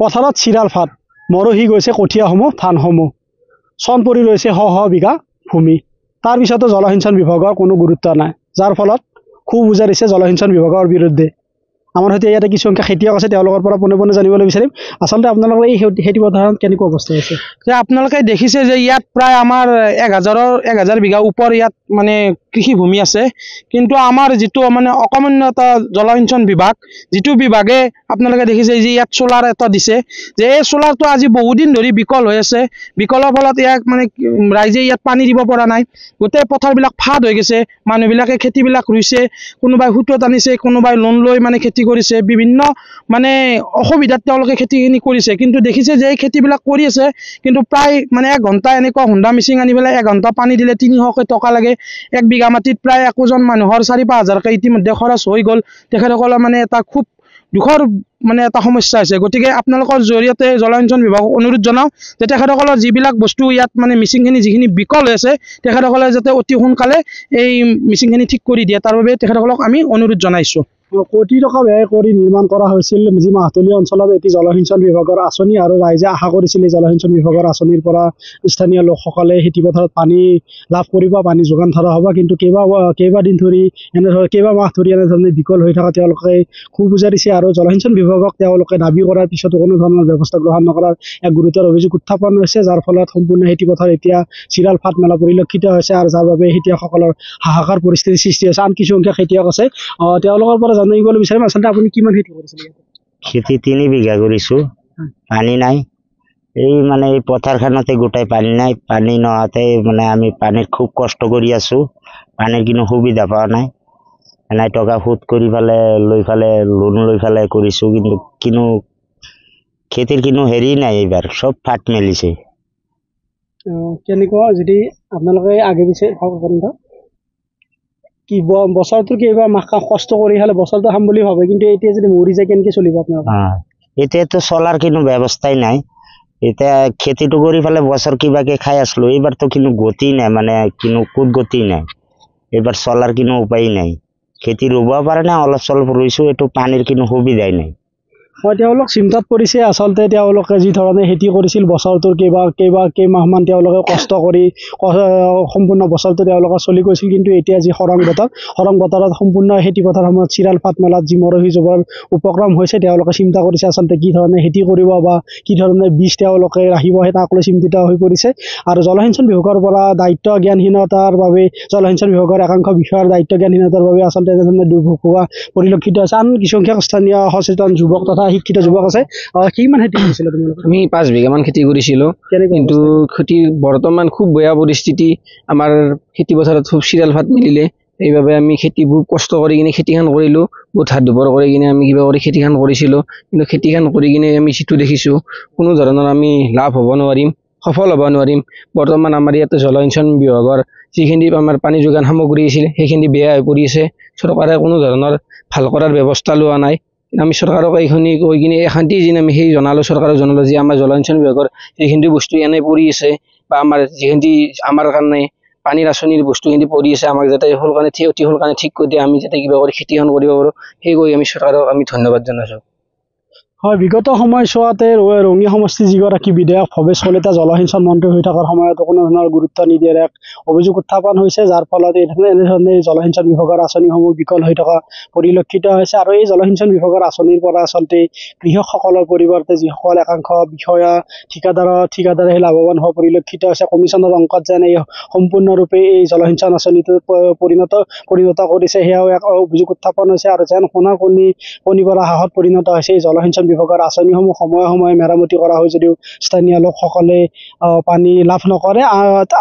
পথাৰত চিৰাল ফাট মৰহি গৈছে কঠীয়াসমূহ ধানসমূহ চন পৰি ৰৈছে শ শ বিঘা ভূমি তাৰ পিছতো জলসিঞ্চন বিভাগৰ কোনো গুৰুত্ব নাই যাৰ ফলত খুব উজাৰিছে জলসিঞ্চন বিভাগৰ বিৰুদ্ধে আমাৰ সৈতে ইয়াতে কিছুসংখ্যক খেতিয়ক আছে তেওঁলোকৰ পৰা পোনে পোনে জানিবলৈ বিচাৰিম আচলতে আপোনালোকৰ এই খেতি পথাৰত কেনেকুৱা অৱস্থা আছে যে আপোনালোকে দেখিছে যে ইয়াত প্ৰায় আমাৰ 1000 বিঘা ওপৰ ইয়াত মানে কৃষি ভূমি আছে কিন্তু আমাৰ যেটো মানে অকমান্য এটা জলসিঞ্চন বিভাগ যেটো বিভাগে আপোনালোকে দেখিছে যে ইয়াত সোলাৰ এটা দিছে যে এই সোলাৰটো আজি বহু দিন ধৰি বিকল হৈ আছে বিকলৰ ফলত ইয়াক মানে ৰাইজে ইয়াত পানী দিব পৰা নাই গোটেই পথাৰবিলাক ফাদ হৈ গৈছে মানুহবিলাকে খেতিবিলাক ৰুইছে কোনোবাই হুটত আনিছে কোনোবাই লোন লৈ মানে খেতি কৰিছে বিভিন্ন মানে অসুবিধাত তেওঁলোকে খেতিখিনি কৰিছে কিন্তু দেখিছে যে এই খেতিবিলাক কৰি আছে কিন্তু প্ৰায় মানে 1 ঘণ্টা এনেকুৱা হুণ্ডা মিচিং আনি পেলাই 1 ঘণ্টা পানী দিলে 300 টকা লাগে 1 বিঘা মাটিত প্ৰায় একোজন মানুহৰ 4-5 হাজাৰকৈ ইতিমধ্যে খৰচ হৈ গ'ল তেখেতসকলৰ মানে এটা খুব দুখৰ মানে এটা সমস্যা আছে গতিকে আপোনালোকৰ জৰিয়তে জলসিঞ্চন বিভাগক অনুৰোধ জনাও যে তেখেতসকলৰ যিবিলাক বস্তু ইয়াত মানে মিচিংখিনি যিখিনি বিকল হৈ আছে তেখেতসকলে যাতে অতি সোনকালে এই মিচিংখিনি ঠিক কৰি দিয়ে তাৰ বাবে তেখেতসকলক আমি অনুৰোধ জনাইছোঁ কোটি টকা ব্যয় কৰি নিৰ্মাণ কৰা হৈছিল যি মাহতলীয়া অঞ্চলত এটি জলসিঞ্চন বিভাগৰ আঁচনি আৰু ৰাইজে আশা কৰিছিল জলসিঞ্চন বিভাগৰ আঁচনিৰ পৰা স্থানীয় লোকসকলে খেতি পথাৰত পানী লাভ কৰিব পানী যোগান ধৰা হ'ব কিন্তু কেইবাদিন ধৰি কেইবা মাহ ধৰি এনেধৰণে বিকল হৈ থকা তেওঁলোকে খুব উজাৰিছে আৰু জলসিঞ্চন বিভাগক তেওঁলোকে দাবী কৰাৰ পিছতো কোনো ধৰণৰ ব্যৱস্থা গ্ৰহণ নকৰাৰ এক গুৰুতৰ অভিযোগ উত্থাপন হৈছে যাৰ ফলত সম্পূৰ্ণ খেতি পথাৰ এতিয়া চিৰাল ফাট মেলা পৰিলক্ষিত হৈছে আৰু যাৰ বাবে খেতিয়কসকলৰ হাহাকাৰ পৰিস্থিতিৰ সৃষ্টি হৈছে আন কিছুসংখ্যক খেতিয়ক আছে তেওঁলোকৰ পৰা জানিবলৈ বিচাৰিম আচলতে আপুনি কিমান খেতি কৰিছিল খেতি 3 বিঘা কৰিছোঁ পানী নাই এই মানে এই পথাৰখনতে গোটাই পানী নাই পানী নহওঁতে মানে আমি পানীৰ খুব কষ্ট কৰি আছোঁ পানীৰ কোনো সুবিধা পোৱা নাই এনে টকা সুদ কৰি পেলাই লৈ পেলাই লোন লৈ পেলাই কৰিছোঁ কিন্তু কোনো খেতিৰ কোনো হেৰি নাই এইবাৰ চব ফাট মেলিছে কেনেকুৱা যদি আপোনালোকে আগে পিছে কি বছৰটো কিবা মাহ কষ্ট কৰি খালে বছৰটো খাম বুলি ভাবে কিন্তু এতিয়া যদি মৰি যায় কেনেকৈ চলিব আপোনালোকে এতিয়াতো চলাৰ কোনো ব্যৱস্থাই নাই এতিয়া খেতিটো কৰি পেলাই বছৰ কিবাকে খাই আছিলোঁ এইবাৰতো কোনো গতি নাই মানে কোনো ক'ত গতি নাই এইবাৰ চলাৰ কোনো উপায় নাই খেতি ৰুব পৰা নাই অলপ চলপ ৰুইছোঁ এইটো পানীৰ কোনো সুবিধাই নাই তেওঁলোক চিন্তাত পৰিছে আচলতে তেওঁলোকে যি ধৰণে খেতি কৰিছিল বছৰটোৰ কেইমাহমান তেওঁলোকে কষ্ট কৰি সম্পূৰ্ণ বছৰটো তেওঁলোকে চলি গৈছিল কিন্তু এতিয়া যি খৰাং বতৰত সম্পূৰ্ণ খেতি পথাৰ সময়ত চিৰাল ফাট মেলাত যি মৰহি যোৱাৰ উপক্ৰম হৈছে তেওঁলোকে চিন্তা কৰিছে আচলতে কি ধৰণে খেতি কৰিব বা কি ধৰণে বীজ তেওঁলোকে ৰাখিব সেই তাক লৈ চিন্তিত হৈ পৰিছে আৰু জলসিঞ্চন বিভাগৰ পৰা দায়িত্ব জ্ঞানহীনতাৰ বাবে জলসিঞ্চন বিভাগৰ একাংশ বিষয়াৰ দায়িত্ব জ্ঞানহীনতাৰ বাবে আচলতে এনেধৰণে দুৰ্ভোগ হোৱা পৰিলক্ষিত হৈছে আন কিছুসংখ্যক স্থানীয় সচেতন যুৱক তথা শিক্ষিত যুৱক আছে কিমান খেতি কৰিছিল তোমালোকে আমি 5 বিঘামান খেতি কৰিছিলোঁ কিন্তু খেতি বৰ্তমান খুব বেয়া পৰিস্থিতি আমাৰ খেতি পথাৰত খুব চিৰাল ফাট মিলিলে এইভাবে আমি খেতি বহুত কষ্ট কৰি কিনে খেতিখন কৰিলোঁ বহুত হাত দুপৰ কৰি কিনে আমি কিবা কৰি খেতিখন কৰিছিলোঁ কিন্তু খেতিখন কৰি কিনে আমি যিটো দেখিছোঁ কোনো ধৰণৰ আমি লাভ হ'ব নোৱাৰিম সফল হ'ব নোৱাৰিম বৰ্তমান আমাৰ ইয়াতে জলসিঞ্চন বিভাগৰ যিখিনি আমাৰ পানী যোগান সামগ্ৰী আছিল সেইখিনি বেয়া হৈ পৰি আছে চৰকাৰে কোনো ধৰণৰ ভাল কৰাৰ ব্যৱস্থা লোৱা নাই আমি চৰকাৰক এইখিনি কৈ কিনে শান্তি যেন আমি সেই জনালোঁ চৰকাৰক জনালোঁ যে আমাৰ জলসিঞ্চন বিভাগৰ যিখিনি বস্তু এনে পৰি আছে বা আমাৰ যিখিনি আমাৰ কাৰণে পানীৰ আঁচনিৰ বস্তুখিনি পৰি আছে আমাক যাতে অতি সোনকালে ঠিক কৰি দিয়ে আমি যাতে কিবা কৰি খেতিখন কৰিব পাৰোঁ সেই কৈ আমি চৰকাৰক আমি ধন্যবাদ জনাইছোঁ হয় বিগত সময়ছোৱাতে ৰঙিয়া সমষ্টিৰ যিগৰাকী বিধায়ক ভৱেশ কলিতা জলসিঞ্চন মন্ত্ৰী হৈ থকাৰ সময়তো কোনো ধৰণৰ গুৰুত্ব নিদিয়াৰ এক অভিযোগ উত্থাপন হৈছে যাৰ ফলত এনেধৰণে জলসিঞ্চন বিভাগৰ আঁচনিসমূহ বিকল হৈ থকা পৰিলক্ষিত হৈছে আৰু এই জলসিঞ্চন বিভাগৰ আঁচনিৰ পৰা আচলতে কৃষকসকলৰ পৰিৱৰ্তে যিসকল একাংশ বিষয়া ঠিকাদাৰে লাভৱান হোৱা পৰিলক্ষিত হৈছে কমিশ্যনৰ অংকত যেন এই সম্পূৰ্ণৰূপে এই জলসিঞ্চন আঁচনিটো পৰিণত কৰিছে সেয়াও এক অভিযোগ উত্থাপন হৈছে আৰু যেন সোণাৰ কণী পৰা হাঁহত পৰিণত হৈছে এই জলসিঞ্চন বিভাগৰ আঁচনিসমূহ সময়ে সময়ে মেৰামতি কৰা হয় যদিও স্থানীয় লোকসকলে পানী লাভ নকৰে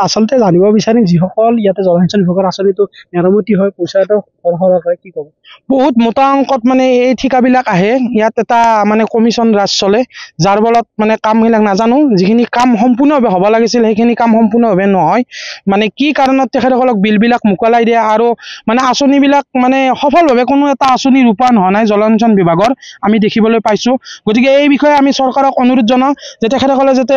আচলতে জানিব বিচাৰিম যিসকল ইয়াতে জলসিঞ্চন বিভাগৰ আঁচনিটো মেৰামতি হয় পইচাটো সৰহকৈ কি ক'ব বহুত মোটা অংকত মানে এই ঠিকাবিলাক আহে ইয়াত এটা মানে কমিশ্যন ৰাজ চলে যাৰ ফলত মানে কামবিলাক নাজানো যিখিনি কাম সম্পূৰ্ণভাৱে হ'ব লাগিছিল সেইখিনি কাম সম্পূৰ্ণভাৱে নহয় মানে কি কাৰণত তেখেতসকলক বিলবিলাক মোকলাই দিয়ে আৰু মানে আঁচনিবিলাক মানে সফলভাৱে কোনো এটা আঁচনি ৰূপায়ণ হোৱা নাই জলসিঞ্চন বিভাগৰ আমি দেখিবলৈ পাইছোঁ গতিকে এই বিষয়ে আমি চৰকাৰক অনুৰোধ জনাওঁ যে তেখেতসকলে যাতে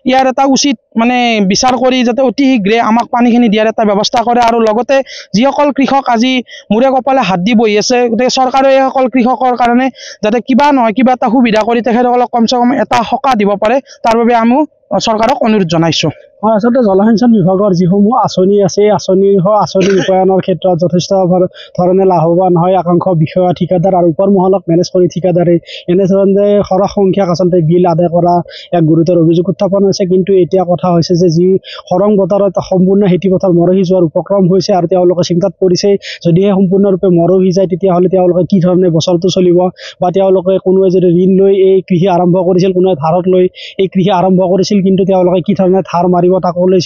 ইয়াৰ এটা উচিত মানে বিচাৰ কৰি যাতে অতি শীঘ্ৰে আমাক পানীখিনি দিয়াৰ এটা ব্যৱস্থা কৰে আৰু লগতে যিসকল কৃষক আজি মূৰে কপালে হাত দি বহি আছে গতিকে চৰকাৰে এইসকল কৃষকৰ কাৰণে যাতে কিবা নহয় কিবা এটা সুবিধা কৰি তেখেতসকলক কমচে কম এটা সকাহ দিব পাৰে তাৰ বাবে আমি চৰকাৰক অনুৰোধ জনাইছোঁ। আচলতে জলসিঞ্চন বিভাগৰ যিসমূহ আঁচনি আছে এই আঁচনি ৰূপায়ণৰ ক্ষেত্ৰত যথেষ্ট ধৰণে লাভৱান হয় আকাংক্ষ বিষয়া ঠিকাদাৰ আৰু ওপৰ মহলক মেনেজ কৰি ঠিকাদাৰে এনেধৰণে সৰহ সংখ্যক আচলতে বিল আদায় কৰা এক গুৰুতৰ অভিযোগ উত্থাপন হৈছে। কিন্তু এতিয়া কথা হৈছে যে যি খৰাং বতৰত সম্পূৰ্ণ খেতিপথাৰ মৰহি যোৱাৰ উপক্ৰম হৈছে আৰু তেওঁলোকে চিন্তাত পৰিছে যদিহে সম্পূৰ্ণৰূপে মৰহি যায় তেতিয়াহ'লে তেওঁলোকে কি ধৰণে বছৰটো চলিব বা তেওঁলোকে কোনোৱে যদি ঋণ লৈ এই কৃষি আৰম্ভ কৰিছিল কোনোৱে ধাৰত লৈ এই কৃষি আৰম্ভ কৰিছিল কিন্তু তেওঁলোকে কি ধৰণে ধাৰ মাৰিব তাকো লৈ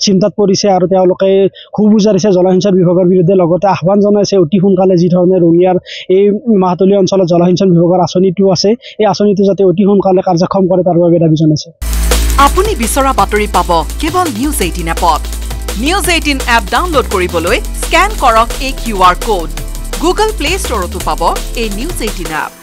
চিন্তাত পৰিছে আৰু তেওঁলোকে খুব উজাৰিছে জলসিঞ্চন বিভাগৰ বিৰুদ্ধে লগতে আহ্বান জনাইছে অতি সোনকালে যি ধৰণে ৰঙিয়াৰ এই মাহতলীয়া অঞ্চলত জলসিঞ্চন বিভাগৰ আঁচনিটো আছে এই আঁচনিটো যাতে অতি সোনকালে কাৰ্যক্ষম কৰে তাৰ বাবে দাবী জনাইছে। আপুনি বিচৰা বাতৰি পাব কেৱল নিউজ 18 এপত। নিউজ 18 এপ ডাউনলোড কৰিবলৈ স্কেন কৰক এই QR কোড। গুগল প্লে ষ্টৰতো পাব এই নিউজ 18 এপ।